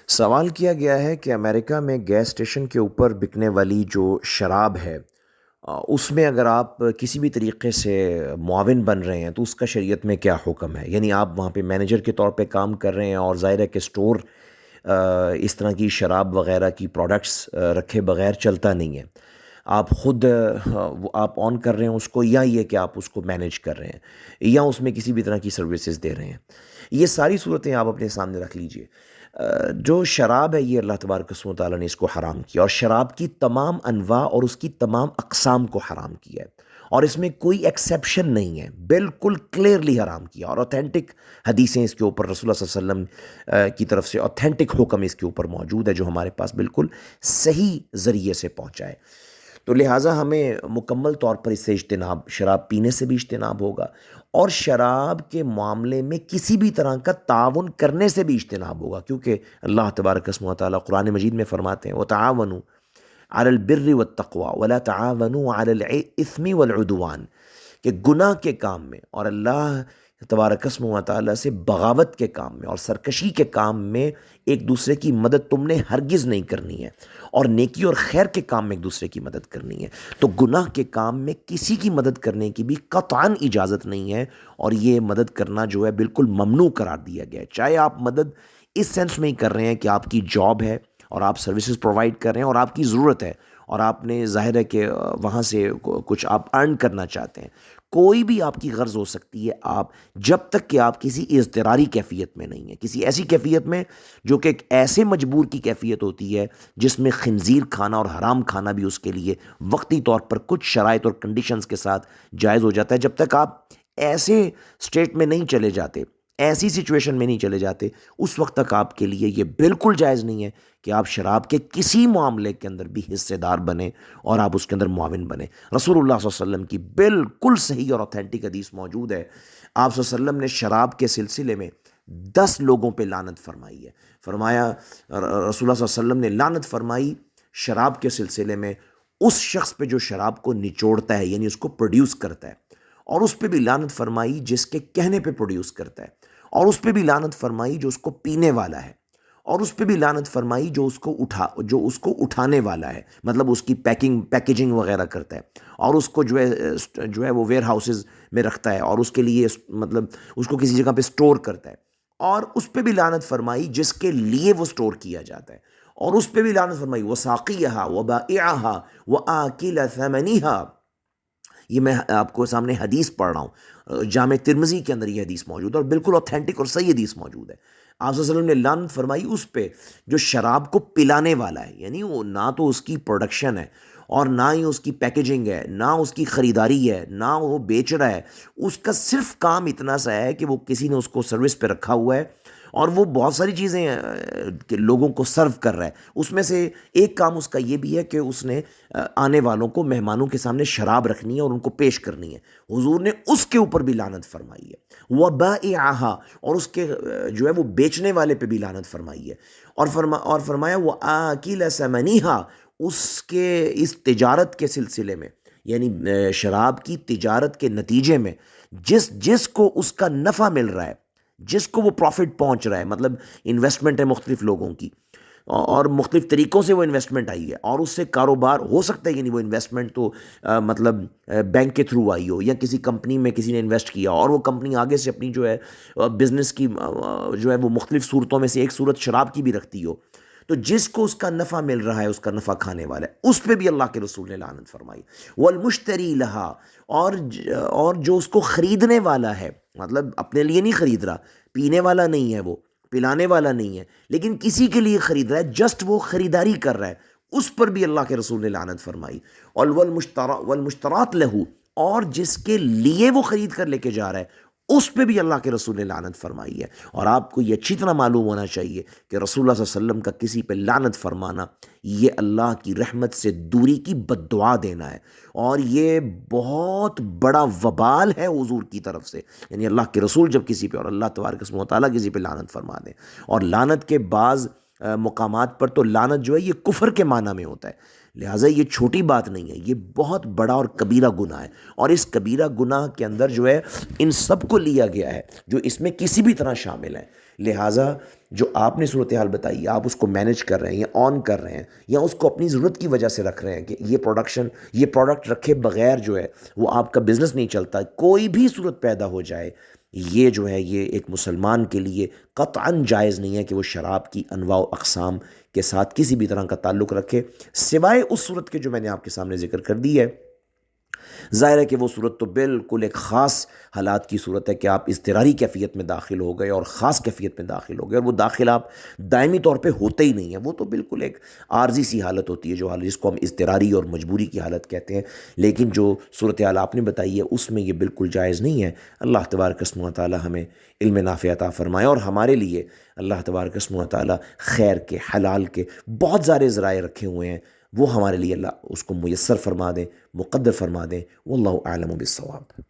سوال کیا گیا ہے کہ امریکہ میں گیس اسٹیشن کے اوپر بکنے والی جو شراب ہے، اس میں اگر آپ کسی بھی طریقے سے معاون بن رہے ہیں تو اس کا شریعت میں کیا حکم ہے؟ یعنی آپ وہاں پہ مینیجر کے طور پہ کام کر رہے ہیں اور ظاہر ہے کہ اسٹور اس طرح کی شراب وغیرہ کی پروڈکٹس رکھے بغیر چلتا نہیں ہے۔ آپ خود وہ آپ آن کر رہے ہیں اس کو، یا یہ کہ آپ اس کو مینیج کر رہے ہیں، یا اس میں کسی بھی طرح کی سروسز دے رہے ہیں۔ یہ ساری صورتیں آپ اپنے سامنے رکھ لیجئے۔ جو شراب ہے یہ اللہ تبارک و تعالیٰ نے اس کو حرام کیا، اور شراب کی تمام انواع اور اس کی تمام اقسام کو حرام کیا ہے، اور اس میں کوئی ایکسیپشن نہیں ہے، بالکل کلیئرلی حرام کیا۔ اور اوتھینٹک حدیثیں اس کے اوپر رسول اللہ صلی اللہ علیہ وسلم کی طرف سے اوتھینٹک حکم اس کے اوپر موجود ہے، جو ہمارے پاس بالکل صحیح ذریعے سے پہنچا ہے۔ تو لہٰذا ہمیں مکمل طور پر اس سے اجتناب، شراب پینے سے بھی اجتناب ہوگا، اور شراب کے معاملے میں کسی بھی طرح کا تعاون کرنے سے بھی اجتناب ہوگا، کیونکہ اللہ تبارک و تعالیٰ قرآن مجید میں فرماتے ہیں وَتَعَاوَنُوا عَلَى الْبِرِّ وَالتَّقْوَى وَلَا تَعَاوَنُوا عَلَى الْإِثْمِ وَالْعُدْوَانِ، کہ گناہ کے کام میں اور اللہ تبارک و تعالیٰ سے بغاوت کے کام میں اور سرکشی کے کام میں ایک دوسرے کی مدد تم نے ہرگز نہیں کرنی ہے، اور نیکی اور خیر کے کام میں ایک دوسرے کی مدد کرنی ہے۔ تو گناہ کے کام میں کسی کی مدد کرنے کی بھی قطعاً اجازت نہیں ہے، اور یہ مدد کرنا جو ہے بالکل ممنوع قرار دیا گیا ہے۔ چاہے آپ مدد اس سینس میں ہی کر رہے ہیں کہ آپ کی جاب ہے اور آپ سروسز پرووائڈ کر رہے ہیں اور آپ کی ضرورت ہے، اور آپ نے ظاہر ہے کہ وہاں سے کچھ آپ ارن کرنا چاہتے ہیں، کوئی بھی آپ کی غرض ہو سکتی ہے، آپ جب تک کہ آپ کسی اضطراری کیفیت میں نہیں ہیں، کسی ایسی کیفیت میں جو کہ ایک ایسے مجبور کی کیفیت ہوتی ہے جس میں خنزیر کھانا اور حرام کھانا بھی اس کے لیے وقتی طور پر کچھ شرائط اور کنڈیشنز کے ساتھ جائز ہو جاتا ہے، جب تک آپ ایسے سٹیٹ میں نہیں چلے جاتے، ایسی سچویشن میں نہیں چلے جاتے، اس وقت تک آپ کے لیے یہ بالکل جائز نہیں ہے کہ آپ شراب کے کسی معاملے کے اندر بھی حصے دار بنیں اور آپ اس کے اندر معاون بنیں۔ رسول اللہ صلی اللہ علیہ وسلم کی بالکل صحیح اور اوتھینٹک حدیث موجود ہے۔ آپ صلی اللہ علیہ وسلم نے شراب کے سلسلے میں 10 لوگوں پہ لعنت فرمائی ہے۔ فرمایا رسول اللہ صلی اللہ علیہ وسلم نے لعنت فرمائی شراب کے سلسلے میں اس شخص پہ جو شراب کو نچوڑتا ہے، یعنی اس کو پروڈیوس کرتا ہے، اور اس پہ بھی لعنت فرمائی جس کے کہنے پہ پروڈیوس کرتا ہے، اور اس پہ بھی لعنت فرمائی جو اس کو پینے والا ہے، اور اس پہ بھی لعنت فرمائی جو اس کو اٹھانے والا ہے، مطلب اس کی پیکیجنگ وغیرہ کرتا ہے، اور اس کو جو ہے وہ ویئر ہاؤسز میں رکھتا ہے، اور اس کے لیے مطلب اس کو کسی جگہ پہ سٹور کرتا ہے، اور اس پہ بھی لعنت فرمائی جس کے لیے وہ سٹور کیا جاتا ہے، اور اس پہ بھی لعنت فرمائی وَسَاقِيَهَا وَبَائِعَهَا وَآكِلَ ثَمَنِهَا۔ یہ میں آپ کو سامنے حدیث پڑھ رہا ہوں، جامع ترمذی کے اندر یہ حدیث موجود ہے، اور بالکل اوتھینٹک اور صحیح حدیث موجود ہے۔ آپ صلی اللہ علیہ وسلم نے لعنت فرمائی اس پہ جو شراب کو پلانے والا ہے، یعنی وہ نہ تو اس کی پروڈکشن ہے، اور نہ ہی اس کی پیکیجنگ ہے، نہ اس کی خریداری ہے، نہ وہ بیچ رہا ہے، اس کا صرف کام اتنا سا ہے کہ وہ کسی نے اس کو سروس پہ رکھا ہوا ہے، اور وہ بہت ساری چیزیں کہ لوگوں کو سرو کر رہا ہے۔ اس میں سے ایک کام اس کا یہ بھی ہے کہ اس نے آنے والوں کو، مہمانوں کے سامنے شراب رکھنی ہے اور ان کو پیش کرنی ہے۔ حضور نے اس کے اوپر بھی لعنت فرمائی ہے، وَبَائِعَهَا، اور اس کے جو ہے وہ بیچنے والے پہ بھی لعنت فرمائی ہے، اور فرمایا وَآكِلَ ثَمَنِهَا، اس کے اس تجارت کے سلسلے میں، یعنی شراب کی تجارت کے نتیجے میں جس کو اس کا نفع مل رہا ہے، جس کو وہ پروفٹ پہنچ رہا ہے، مطلب انویسٹمنٹ ہے مختلف لوگوں کی، اور مختلف طریقوں سے وہ انویسٹمنٹ آئی ہے، اور اس سے کاروبار ہو سکتا ہے، یعنی وہ انویسٹمنٹ تو مطلب بینک کے تھرو آئی ہو، یا کسی کمپنی میں کسی نے انویسٹ کیا، اور وہ کمپنی آگے سے اپنی جو ہے بزنس کی جو ہے وہ مختلف صورتوں میں سے ایک صورت شراب کی بھی رکھتی ہو، تو جس کو اس کا نفع مل رہا ہے، اس کا نفع کھانے والا ہے، اس پہ بھی اللہ کے رسول نے لعنت فرمائی۔ والمشتری لہا، اور جو اس کو خریدنے والا ہے، مطلب اپنے لیے نہیں خرید رہا، پینے والا نہیں ہے، وہ پلانے والا نہیں ہے، لیکن کسی کے لیے خرید رہا ہے، جسٹ وہ خریداری کر رہا ہے، اس پر بھی اللہ کے رسول نے لعنت فرمائی۔ اور والمشترات لہو، اور جس کے لیے وہ خرید کر لے کے جا رہا ہے، اس پہ بھی اللہ کے رسول نے لعنت فرمائی ہے۔ اور آپ کو یہ اچھی طرح معلوم ہونا چاہیے کہ رسول اللہ صلی اللہ علیہ وسلم کا کسی پہ لعنت فرمانا یہ اللہ کی رحمت سے دوری کی بد دعا دینا ہے، اور یہ بہت بڑا وبال ہے حضور کی طرف سے، یعنی اللہ کے رسول جب کسی پہ اور اللہ تبارک و تعالیٰ کسی پہ لعنت فرما دیں۔ اور لعنت کے بعض مقامات پر تو لعنت جو ہے یہ کفر کے معنی میں ہوتا ہے، لہٰذا یہ چھوٹی بات نہیں ہے، یہ بہت بڑا اور کبیرہ گناہ ہے، اور اس کبیرہ گناہ کے اندر جو ہے ان سب کو لیا گیا ہے جو اس میں کسی بھی طرح شامل ہیں۔ لہٰذا جو آپ نے صورتحال بتائی، آپ اس کو مینج کر رہے ہیں یا آن کر رہے ہیں یا اس کو اپنی ضرورت کی وجہ سے رکھ رہے ہیں کہ یہ پروڈکٹ رکھے بغیر جو ہے وہ آپ کا بزنس نہیں چلتا، کوئی بھی صورت پیدا ہو جائے، یہ جو ہے یہ ایک مسلمان کے لیے قطعاً جائز نہیں ہے کہ وہ شراب کی انواع و اقسام کے ساتھ کسی بھی طرح کا تعلق رکھے، سوائے اس صورت کے جو میں نے آپ کے سامنے ذکر کر دی ہے۔ ظاہر ہے کہ وہ صورت تو بالکل ایک خاص حالات کی صورت ہے کہ آپ اضطراری کیفیت میں داخل ہو گئے اور خاص کیفیت میں داخل ہو گئے، اور وہ داخل آپ دائمی طور پہ ہوتے ہی نہیں ہیں، وہ تو بالکل ایک عارضی سی حالت ہوتی ہے، جو حالت جس کو ہم اضطراری اور مجبوری کی حالت کہتے ہیں۔ لیکن جو صورتحال آپ نے بتائی ہے اس میں یہ بالکل جائز نہیں ہے۔ اللہ تبارک و تعالی ہمیں علم نافع عطا فرمائے، اور ہمارے لیے اللہ تبارک و تعالی خیر کے، حلال کے بہت سارے ذرائع رکھے ہوئے ہیں، وہ ہمارے لیے اللہ اس کو میسر فرما دیں، مقدر فرما دیں۔ واللہ اعلم بالصواب۔